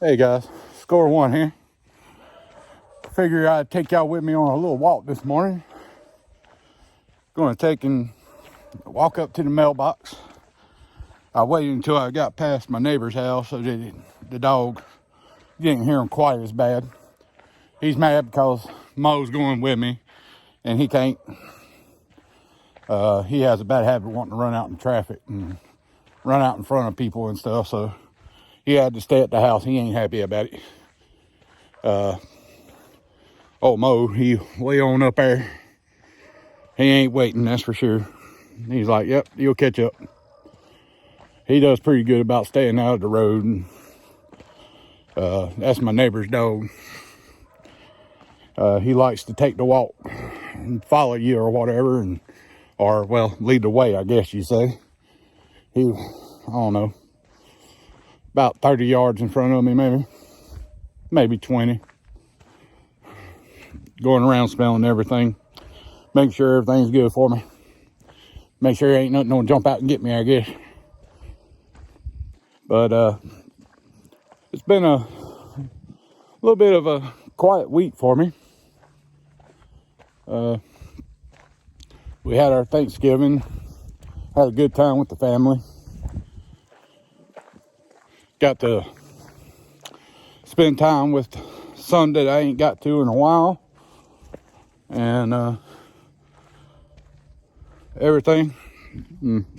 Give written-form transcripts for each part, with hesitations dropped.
Hey guys, Score One here. Figure I'd take y'all with me on a little walk this morning. Going to take and walk up to the mailbox. I waited until I got past my neighbor's house so that the dog didn't hear him quite as bad. He's mad because Mo's going with me and he can't. He has a bad habit of wanting to run out in traffic and run out in front of people and stuff, so he had to stay at the house. He ain't happy about it. Old Mo, he way on up there. He ain't waiting, that's for sure. He's like, yep, you'll catch up. He does pretty good about staying out of the road. And, that's my neighbor's dog. He likes to take the walk and follow you or whatever, or well, lead the way, I guess you say. He, I don't know, about 30 yards in front of me, maybe 20. Going around smelling everything, making sure everything's good for me. Make sure there ain't nothing gonna jump out and get me, I guess. But it's been a little bit of a quiet week for me. We had our Thanksgiving, had a good time with the family. Got to spend time with son that I ain't got to in a while. And everything.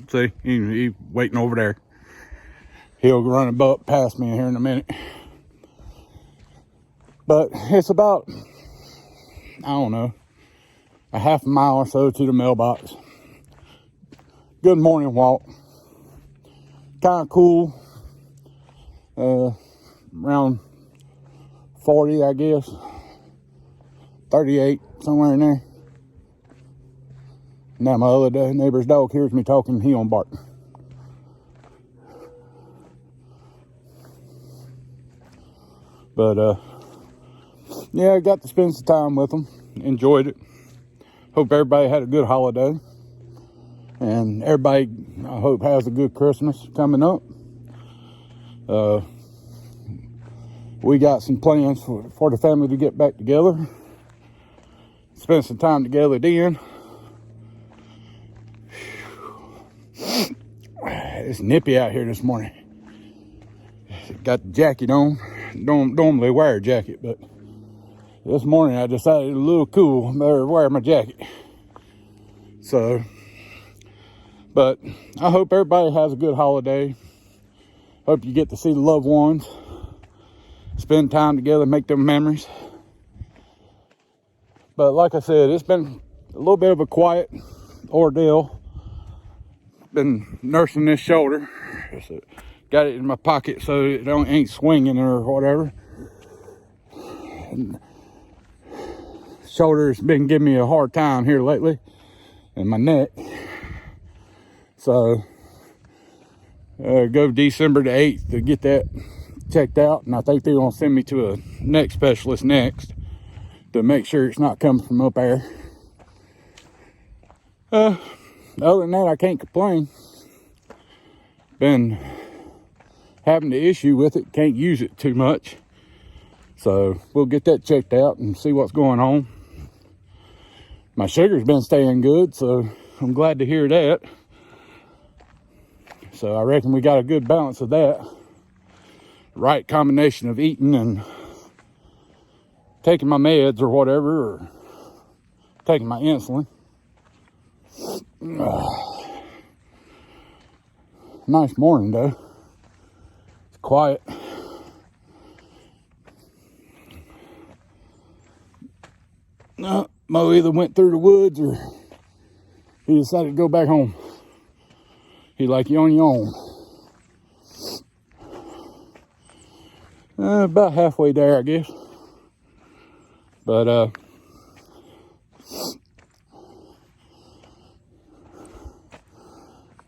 See, he waiting over there. He'll run about past me here in a minute. But it's about, I don't know, a half a mile or so to the mailbox. Good morning walk. Kind of cool. Around 40, I guess. 38, somewhere in there. Now my other neighbor's dog hears me talking, he on bark. But yeah, I got to spend some time with them. Enjoyed it. Hope everybody had a good holiday. And everybody, I hope, has a good Christmas coming up. We got some plans for the family to get back together. Spend some time together then. It's nippy out here this morning. Got the jacket on. Don't normally wear a jacket, but this morning I decided it's a little cool. Better wear my jacket. So, but I hope everybody has a good holiday. Hope you get to see the loved ones. Spend time together, make them memories. But like I said, it's been a little bit of a quiet ordeal. Been nursing this shoulder. Got it in my pocket so it ain't swinging or whatever. And shoulder's been giving me a hard time here lately, and my neck. So go December the 8th to get that checked out, and I think they're gonna send me to a neck specialist next to make sure it's not coming from up there. Other than that, I can't complain. Been having the issue with it, can't use it too much. So we'll get that checked out and see what's going on. My sugar's been staying good, so I'm glad to hear that. So I reckon we got a good balance of that. Right combination of eating and taking my meds or whatever, or taking my insulin. Nice morning though. It's quiet. Mo either went through the woods or he decided to go back home. He like, you on your own. About halfway there, I guess. But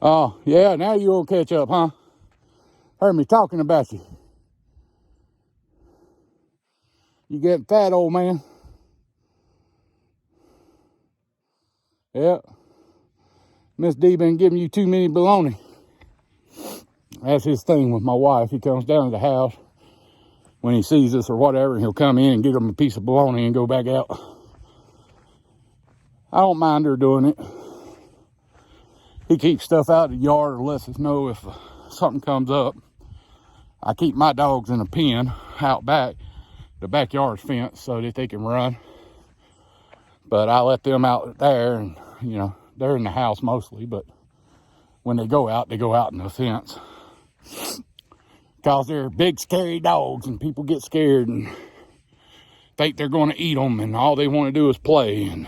oh yeah, now you gonna catch up, huh? Heard me talking about you. You getting fat, old man. Yep. Miss D been giving you too many baloney. That's his thing with my wife. He comes down to the house. when he sees us or whatever, he'll come in and get him a piece of bologna and go back out. I don't mind her doing it. He keeps stuff out of the yard or lets us know if something comes up. I keep my dogs in a pen out back. The backyard's fenced so that they can run. But I let them out there, and, you know, they're in the house mostly, but when they go out in the fence. Because they're big, scary dogs, and people get scared and think they're going to eat them, and all they want to do is play.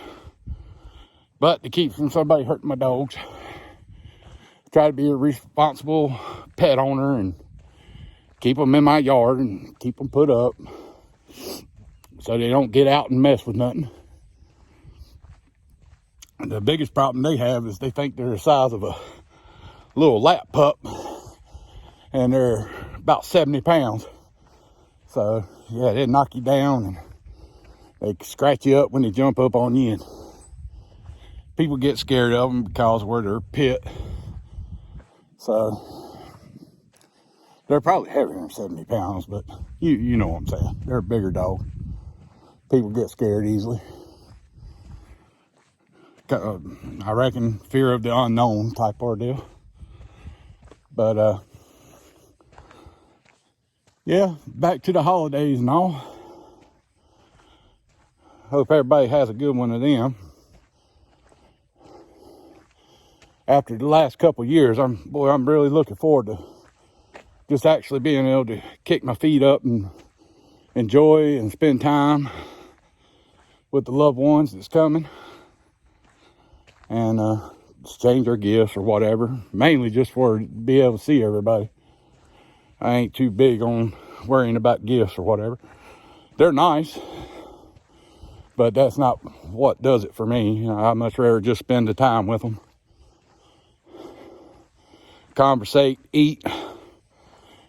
But to keep from somebody hurting my dogs, try to be a responsible pet owner and keep them in my yard and keep them put up so they don't get out and mess with nothing. And the biggest problem they have is they think they're the size of a little lap pup, and they're about 70 pounds. So, yeah, they knock you down and they scratch you up when they jump up on you. And people get scared of them because we're their pit. So, they're probably heavier than 70 pounds, but you know what I'm saying. They're a bigger dog. People get scared easily. I reckon fear of the unknown type ordeal. But, yeah, back to the holidays and all. Hope everybody has a good one of them. After the last couple of years, I'm really looking forward to just actually being able to kick my feet up and enjoy and spend time with the loved ones that's coming. And exchange our gifts or whatever. Mainly just for be able to see everybody. I ain't too big on worrying about gifts or whatever. They're nice, but that's not what does it for me. You know, I'd much rather just spend the time with them. Conversate, eat,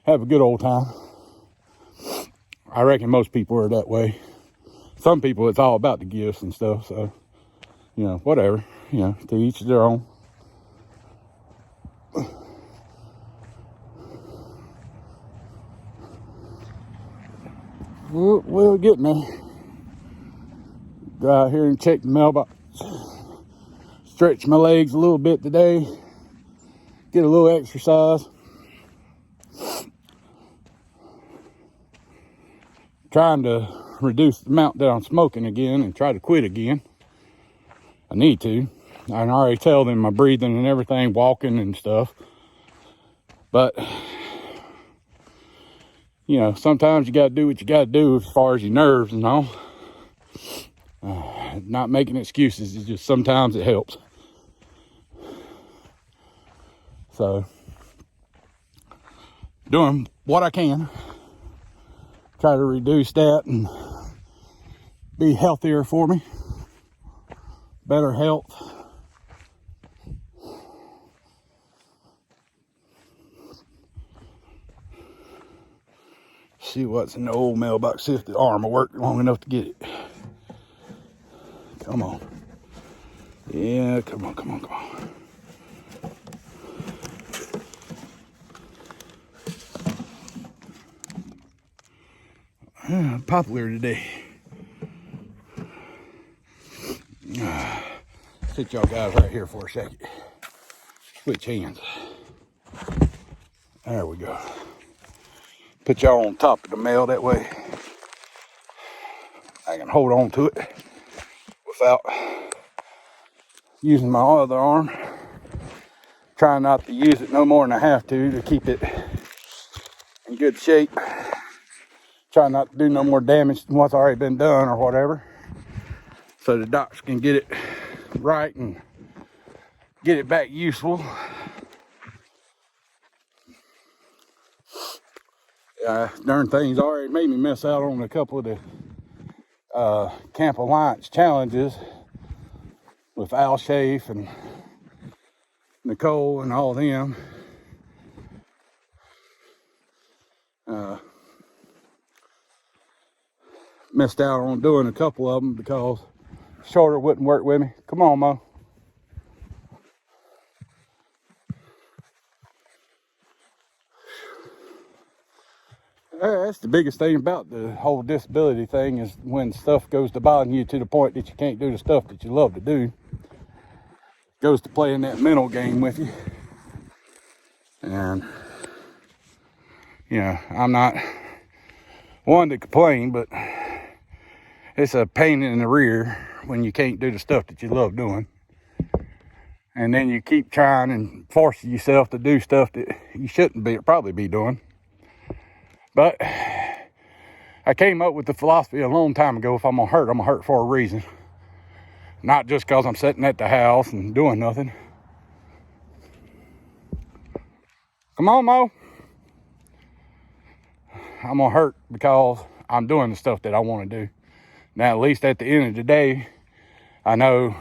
have a good old time. I reckon most people are that way. Some people, it's all about the gifts and stuff, so, you know, whatever. You know, to each their own. We'll get me. Go out here and check the mailbox. Stretch my legs a little bit today. Get a little exercise. Trying to reduce the amount that I'm smoking again and try to quit again. I need to. I can already tell them my breathing and everything, walking and stuff. But, you know, sometimes you got to do what you got to do as far as your nerves and all. Not making excuses. It's just sometimes it helps. So, doing what I can. Try to reduce that and be healthier for me. Better health. See what's in the old mailbox. See if the arm will work long enough to get it. Come on. Yeah, come on. Popular today. Sit y'all guys right here for a second. Switch hands. There we go. Put y'all on top of the mail, that way I can hold on to it without using my other arm. Trying not to use it no more than I have to keep it in good shape. Try not to do no more damage than what's already been done or whatever. So the docs can get it right and get it back useful. Darn things already made me miss out on a couple of the Camp Alliance challenges with Al Shafe and Nicole and all of them. Missed out on doing a couple of them because shoulder wouldn't work with me. Come on, Mo. That's the biggest thing about the whole disability thing, is when stuff goes to bothering you to the point that you can't do the stuff that you love to do. It goes to playing that mental game with you. And, you know, I'm not one to complain, but it's a pain in the rear when you can't do the stuff that you love doing. And then you keep trying and forcing yourself to do stuff that you shouldn't probably be doing. But I came up with the philosophy a long time ago: if I'm gonna hurt for a reason. Not just because I'm sitting at the house and doing nothing. Come on, Mo. I'm gonna hurt because I'm doing the stuff that I want to do. Now, at least at the end of the day, I know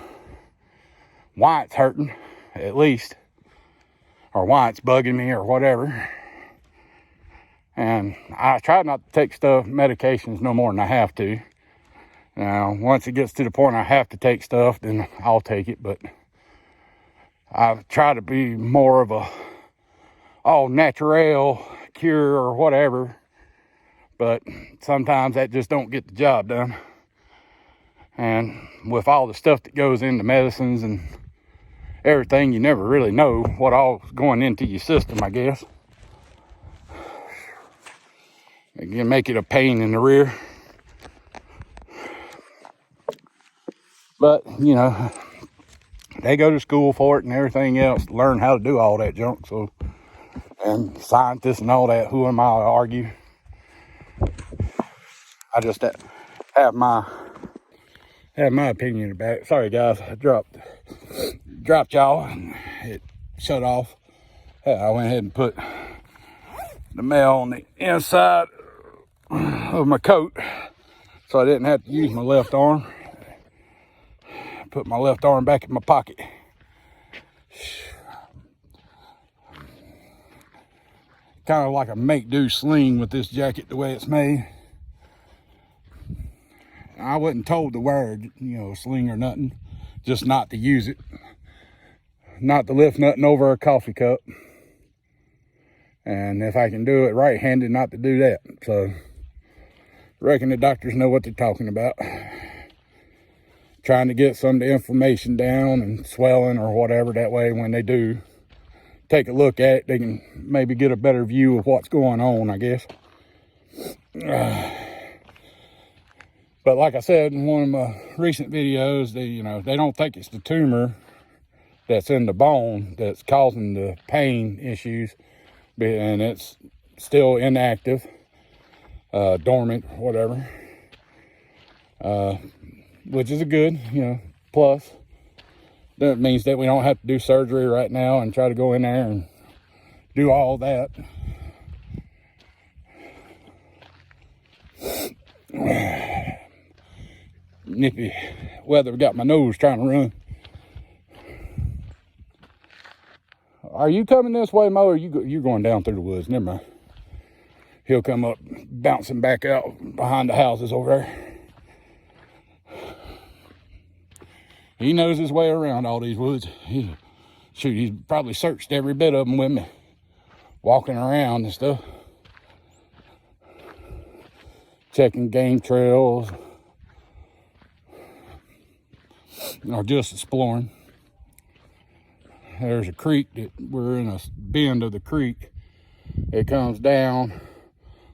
why it's hurting, at least, or why it's bugging me or whatever. And I try not to take medications no more than I have to. Now, once it gets to the point I have to take stuff, then I'll take it. But I try to be more of a all natural cure or whatever. But sometimes that just don't get the job done. And with all the stuff that goes into medicines and everything, you never really know what all's going into your system, I guess. It can make it a pain in the rear. But, you know, they go to school for it and everything else, learn how to do all that junk. So, and scientists and all that, who am I to argue? I just have my opinion about it. Sorry guys, I dropped y'all and it shut off. I went ahead and put the mail on the inside of my coat so I didn't have to use my left arm. Put my left arm back in my pocket. Kind of like a make-do sling with this jacket the way it's made. I wasn't told to wear, a sling or nothing, just not to use it. Not to lift nothing over a coffee cup. And if I can do it right-handed, not to do that. So, reckon the doctors know what they're talking about. Trying to get some of the inflammation down and swelling or whatever. That way, when they do take a look at it, they can maybe get a better view of what's going on, I guess. But like I said in one of my recent videos, they don't think it's the tumor that's in the bone that's causing the pain issues, and it's still inactive, dormant, whatever. Which is a good, plus. That means that we don't have to do surgery right now and try to go in there and do all that. Nippy weather got my nose trying to run. Are you coming this way, Mo, or you're going down through the woods? Never mind. He'll come up bouncing back out behind the houses over there. He knows his way around all these woods. He's probably searched every bit of them with me, walking around and stuff, checking game trails, or just exploring. There's a creek that we're in a bend of the creek. It comes down,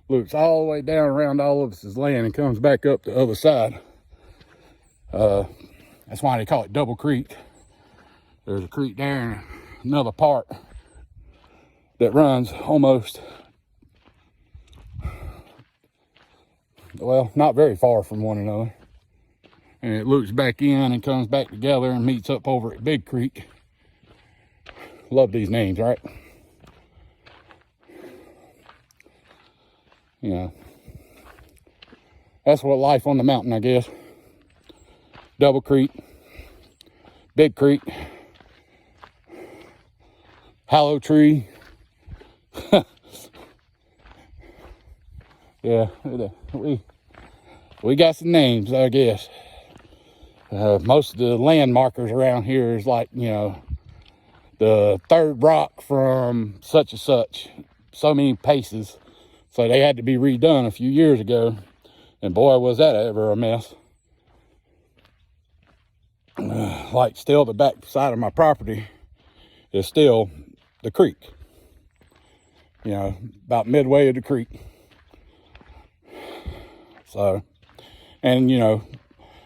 loops all the way down around all of us' land and comes back up the other side. That's why they call it Double Creek. There's a creek there and another part that runs almost, well, not very far from one another. And it loops back in and comes back together and meets up over at Big Creek. Love these names, right? That's what life on the mountain, I guess. Double Creek, Big Creek, Hollow Tree. Yeah, we got some names, I guess. Most of the land markers around here is like, the third rock from such and such, so many paces, So they had to be redone a few years ago. And boy, was that ever a mess. Like still the back side of my property is still the creek. You know, about midway of the creek. So, and you know,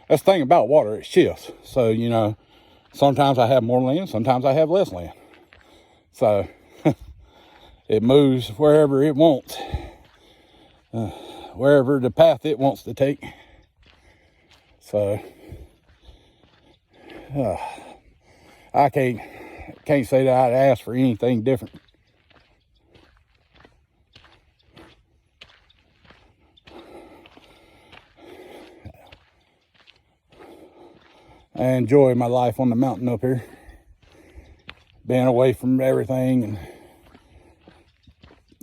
that's the thing about water, it shifts. So, you know, sometimes I have more land, sometimes I have less land. So, it moves wherever it wants, wherever the path it wants to take. So, I can't say that I'd ask for anything different. I enjoy my life on the mountain up here, being away from everything, and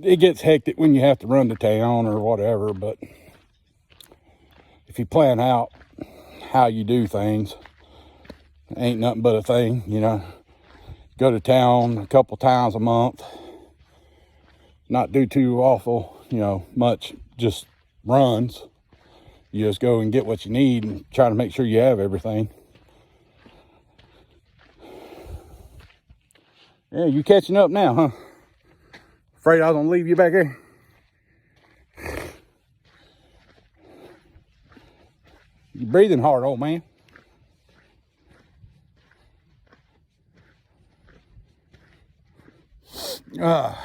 it gets hectic when you have to run to town or whatever, but if you plan out how you do things, ain't nothing but a thing, you know. Go to town a couple times a month, not do too awful, you know, much, just runs. You just go and get what you need and try to make sure you have everything. Yeah, you catching up now, huh? Afraid I was gonna leave you back here? You breathing hard, old man. Yeah,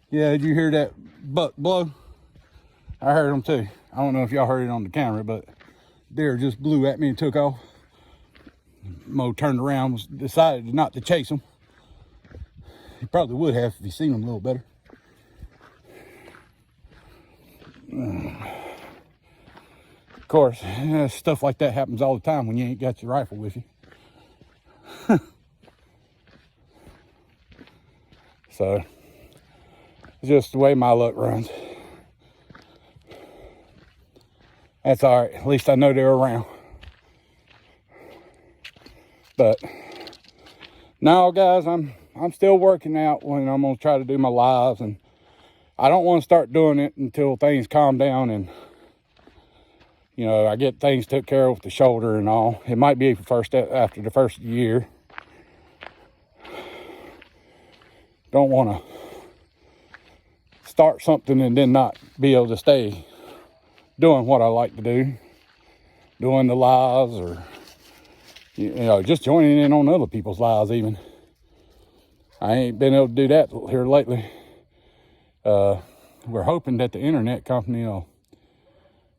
did you hear that buck blow? I heard him too. I don't know if y'all heard it on the camera, but deer just blew at me and took off. Mo turned around, decided not to chase him. He probably would have if he seen him a little better. Of course, stuff like that happens all the time when you ain't got your rifle with you. So, it's just the way my luck runs. That's all right. At least I know they're around. But now, guys, I'm still working out when I'm gonna try to do my lives, and I don't want to start doing it until things calm down and, you know, I get things took care of with the shoulder and all. It might be after the first year. Don't want to start something and then not be able to stay doing what I like to do, doing the lives, or you know, just joining in on other people's lives even. I ain't been able to do that here lately. We're hoping that the internet company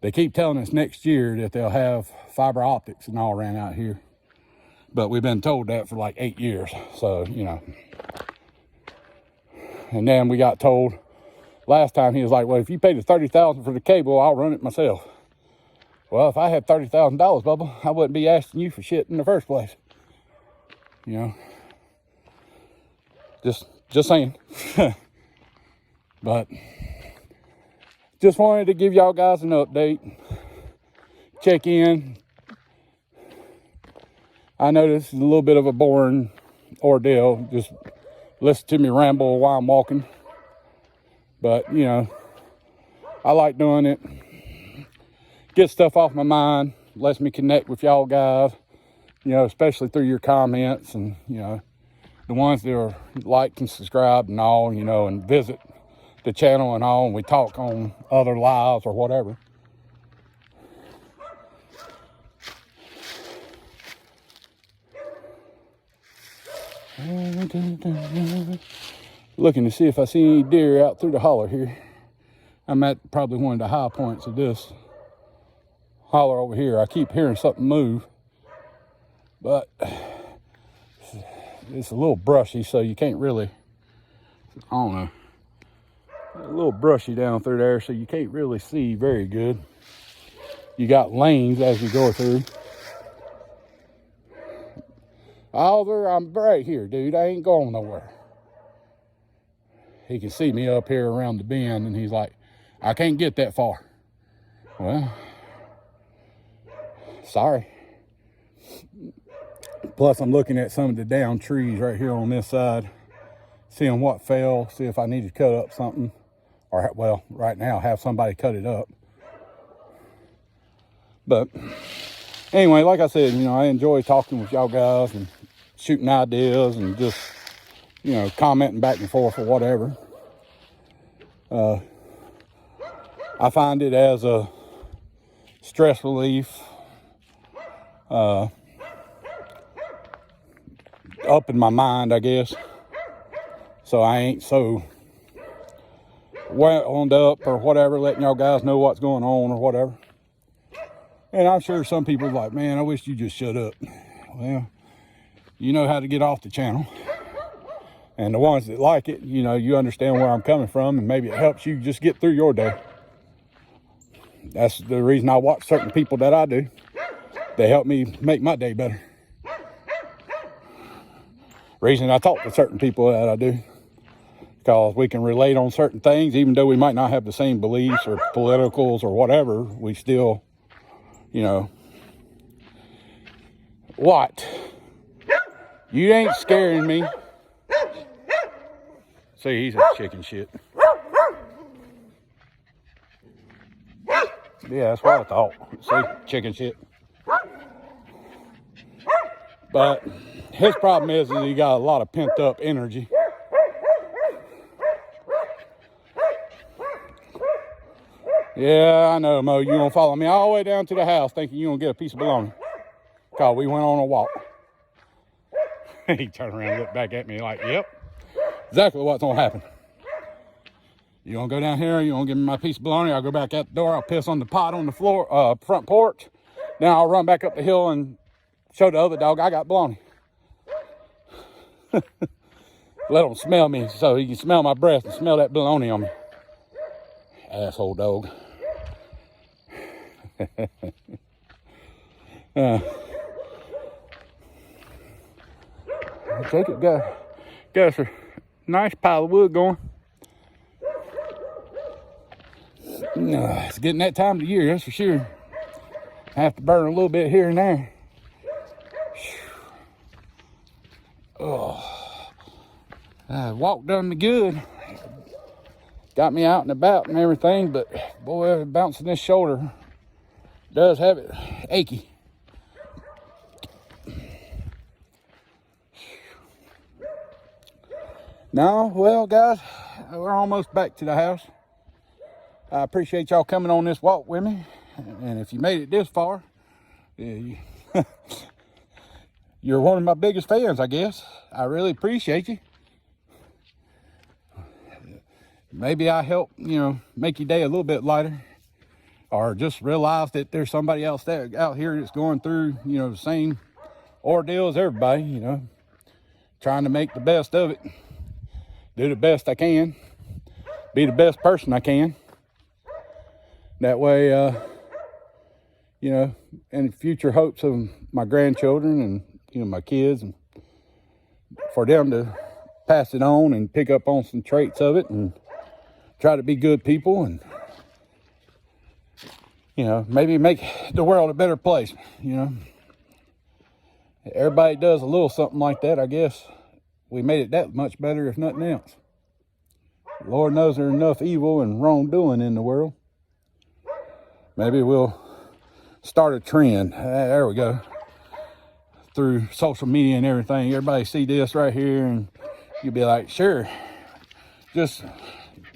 they keep telling us next year that they'll have fiber optics and all around out here. But we've been told that for like 8 years. So, you know. And then we got told last time, he was like, well, if you pay the $30,000 for the cable, I'll run it myself. Well, if I had $30,000, Bubba, I wouldn't be asking you for shit in the first place. You know. Just saying. But just wanted to give y'all guys an update. Check in. I know this is a little bit of a boring ordeal. Just listen to me ramble while I'm walking. But, you know, I like doing it. Get stuff off my mind. Lets me connect with y'all guys. You know, especially through your comments and, you know, the ones that are liked and subscribed and all, you know, and visit the channel and all, and we talk on other lives or whatever. Looking to see if I see any deer out through the holler here. I'm at probably one of the high points of this holler over here. I keep hearing something move, but it's a little brushy, so you can't really, I don't know, a little brushy down through there, so you can't really see very good. You got lanes as you go through. Oliver, I'm right here, dude. I ain't going nowhere. He can see me up here around the bend, and he's like, I can't get that far. Well, sorry. Plus, I'm looking at some of the down trees right here on this side. seeing what fell, see if I need to cut up something, or, well, right now, have somebody cut it up. But anyway, like I said, you know, I enjoy talking with y'all guys and shooting ideas and just, you know, commenting back and forth or whatever. I find it as a stress relief, up in my mind, I guess, so I ain't so wound up or whatever, letting y'all guys know what's going on or whatever. And I'm sure some people are like, man, I wish you just shut up. Well, you know how to get off the channel. And the ones that like it, you know, you understand where I'm coming from, and maybe it helps you just get through your day. That's the reason I watch certain people that I do. They help me make my day better. Reason I talk to certain people that I do, because we can relate on certain things, even though we might not have the same beliefs or politicals or whatever. We still, you know, what? You ain't scaring me. See, he's a chicken shit. Yeah, that's what I thought. See, chicken shit. But his problem is he got a lot of pent up energy. Yeah, I know, Mo. You gonna follow me all the way down to the house thinking you gonna get a piece of bologna. Cause we went on a walk. He turned around and looked back at me like, yep, exactly what's gonna happen. You gonna go down here, you gonna give me my piece of bologna, I'll go back out the door, I'll piss on the pot on the floor, front porch. Then I'll run back up the hill and show the other dog I got bologna. Let him smell me so he can smell my breath and smell that bologna on me. Asshole dog. Take it, got us a nice pile of wood going. It's getting that time of the year, that's for sure. I have to burn a little bit here and there. Oh, walk done me good. Got me out and about and everything, but boy, bouncing this shoulder does have it achy. No, well, guys, we're almost back to the house. I appreciate y'all coming on this walk with me. And if you made it this far, you're one of my biggest fans, I guess. I really appreciate you. Maybe I help, you know, make your day a little bit lighter. Or just realize that there's somebody else there out here that's going through, you know, the same ordeal as everybody, you know. Trying to make the best of it. Do the best I can. Be the best person I can. That way, you know, any future hopes of my grandchildren and, you know, my kids, and for them to pass it on and pick up on some traits of it and try to be good people and, you know, maybe make the world a better place, you know. Everybody does a little something like that, I guess. We made it that much better, if nothing else. Lord knows there's enough evil and wrongdoing in the world. Maybe we'll start a trend. There we go. Through social media and everything, everybody see this right here and you'll be like, sure. Just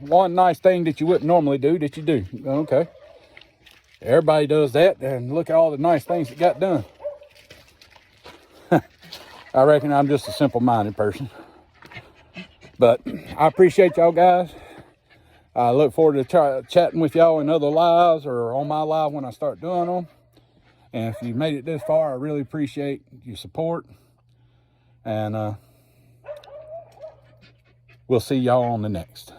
one nice thing that you wouldn't normally do that you do. Okay. Everybody does that, and look at all the nice things that got done. I reckon I'm just a simple-minded person. But I appreciate y'all guys. I look forward to chatting with y'all in other lives or on my live when I start doing them. And if you made it this far, I really appreciate your support. And we'll see y'all on the next.